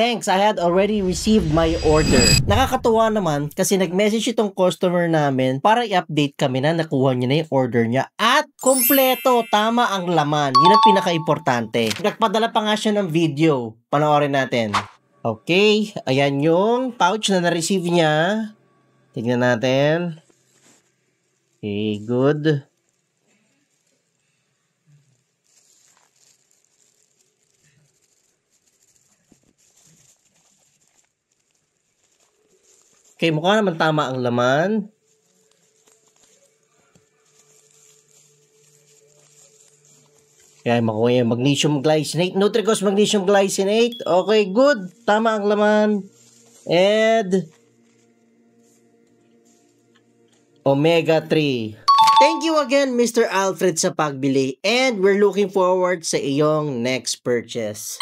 thanks, I had already received my order. Nakakatuwa naman kasi nag-message itong customer namin para i-update kami na nakuha niya na yung order niya at kompleto, tama ang laman. Yun ang pinaka-importante. Nagpadala pa nga siya ng video. Panoorin natin. Okay, ayan yung pouch na na-receive niya. Tignan natin. Okay, good. Okay, mukha naman tama ang laman. Kaya makuha yung magnesium glycinate. Nutricos magnesium glycinate. Okay, good. Tama ang laman. And omega 3. Thank you again, Mr. Alfred, sa pagbili. And we're looking forward sa iyong next purchase.